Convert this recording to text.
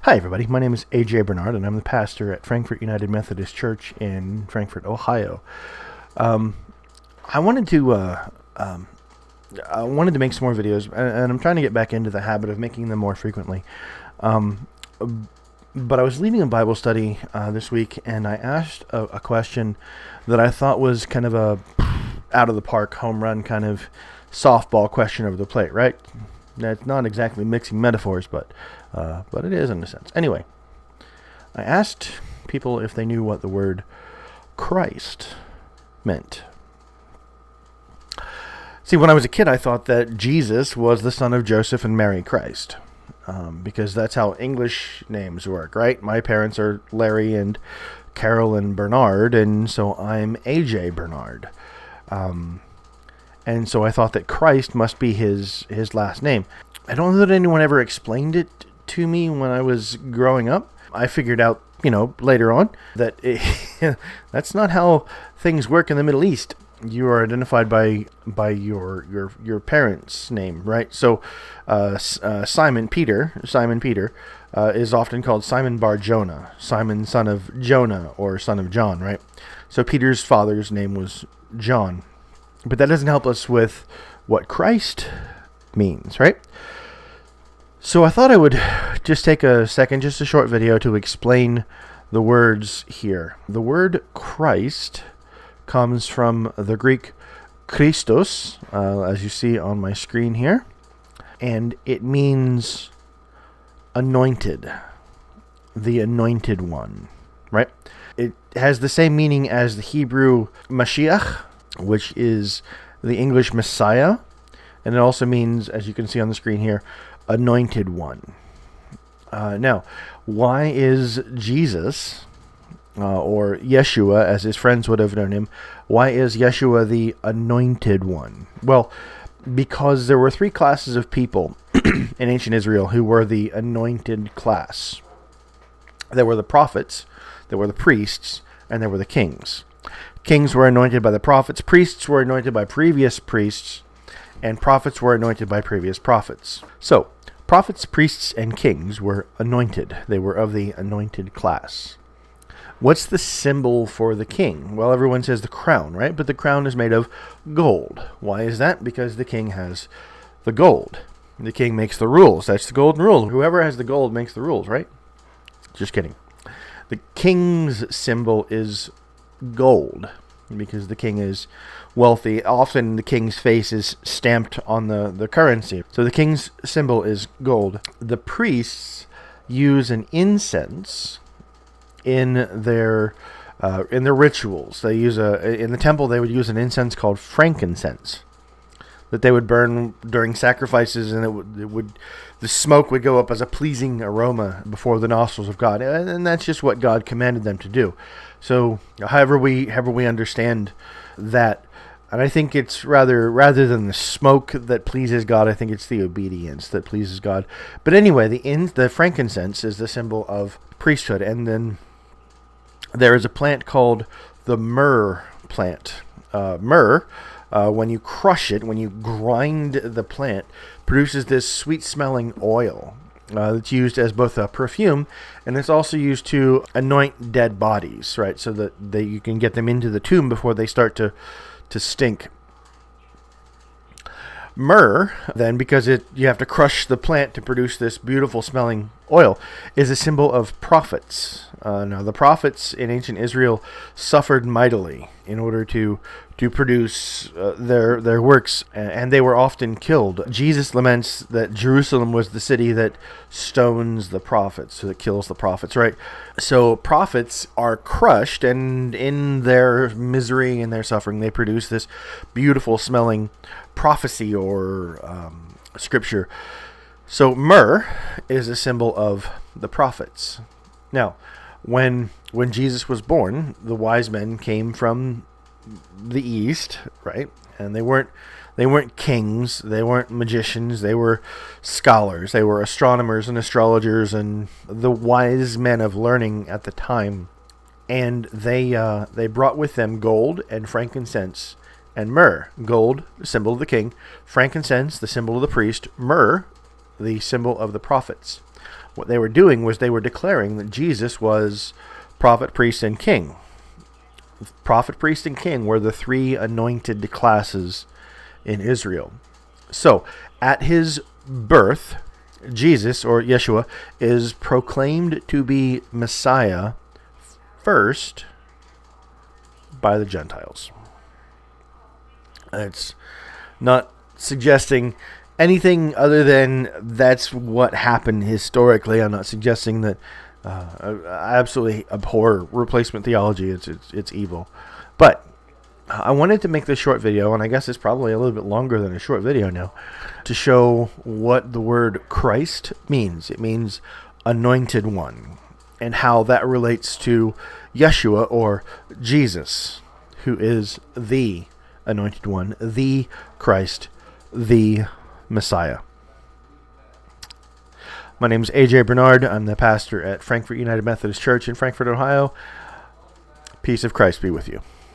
Hi, everybody. My name is A.J. Bernard, and I'm the pastor at Frankfort United Methodist Church in Frankfort, Ohio. I wanted to make some more videos, and I'm trying to get back into the habit of making them more frequently. But I was leading a Bible study this week, and I asked a question that I thought was kind of a out of the park, home run kind of softball question over the plate, right? That's not exactly mixing metaphors, but it is in a sense. Anyway, I asked people if they knew what the word Christ meant. See, when I was a kid, I thought that Jesus was the son of Joseph and Mary Christ, because that's how English names work, right? My parents are Larry and Carol and Bernard, and so I'm A.J. Bernard. And so I thought that Christ must be his last name. I don't know that anyone ever explained it to me when I was growing up. I figured out, later on that that's not how things work in the Middle East. You are identified by your parents' name, right? So Simon Peter is often called Simon Bar Jonah, Simon son of Jonah or son of John, right? So Peter's father's name was John. But that doesn't help us with what Christ means, right? So I thought I would just take a second, just a short video to explain the words here. The word Christ comes from the Greek Christos, as you see on my screen here, and it means anointed, the anointed one, right? It has the same meaning as the Hebrew Mashiach, which is the English Messiah, and it also means, as you can see on the screen here, anointed one. Now, why is Jesus, or Yeshua, as his friends would have known him, why is Yeshua the anointed one? Well, because there were three classes of people in ancient Israel who were the anointed class. There were the prophets, there were the priests, and there were the kings. Kings were anointed by the prophets, priests were anointed by previous priests, and prophets were anointed by previous prophets. So, prophets, priests, and kings were anointed. They were of the anointed class. What's the symbol for the king? Well, everyone says the crown, right? But the crown is made of gold. Why is that? Because the king has the gold. The king makes the rules. That's the golden rule. Whoever has the gold makes the rules, right? Just kidding. The king's symbol is gold, because the king is wealthy. Often the king's face is stamped on the currency. So the king's symbol is gold. The priests use an incense in their rituals. They use in the temple they would use an incense called frankincense that they would burn during sacrifices, and the smoke would go up as a pleasing aroma before the nostrils of God, and that's just what God commanded them to do. So, however we understand that, and I think it's rather than the smoke that pleases God, I think it's the obedience that pleases God. But anyway, the frankincense is the symbol of priesthood, and then there is a plant called the myrrh plant. Myrrh, when you crush it, when you grind the plant, produces this sweet-smelling oil that's used as both a perfume, and it's also used to anoint dead bodies, right? So that you can get them into the tomb before they start to stink. Myrrh, then, because you have to crush the plant to produce this beautiful smelling oil, is a symbol of prophets. Now, the prophets in ancient Israel suffered mightily in order to produce their works, and they were often killed. Jesus laments that Jerusalem was the city that stones the prophets, so that kills the prophets, right? So prophets are crushed, and in their misery and their suffering, they produce this beautiful smelling prophecy or scripture. So myrrh is a symbol of the prophets. Now, when Jesus was born, the wise men came from the east, right? And they weren't kings, they weren't magicians, they were scholars, they were astronomers and astrologers and the wise men of learning at the time. And they brought with them gold and frankincense and myrrh. Gold, the symbol of the king; frankincense, the symbol of the priest; myrrh, the symbol of the prophets. What they were doing was they were declaring that Jesus was prophet, priest, and king. Prophet, priest, and king were the three anointed classes in Israel. So, at his birth, Jesus, or Yeshua, is proclaimed to be Messiah first by the Gentiles. It's not suggesting anything other than that's what happened historically. I'm not suggesting that I absolutely abhor replacement theology. It's evil. But I wanted to make this short video, and I guess it's probably a little bit longer than a short video now, to show what the word Christ means. It means anointed one, and how that relates to Yeshua, or Jesus, who is the anointed one, the Christ, the Messiah. My name is AJ Bernard. I'm the pastor at Frankfort United Methodist Church in Frankfort, Ohio. Peace of Christ be with you.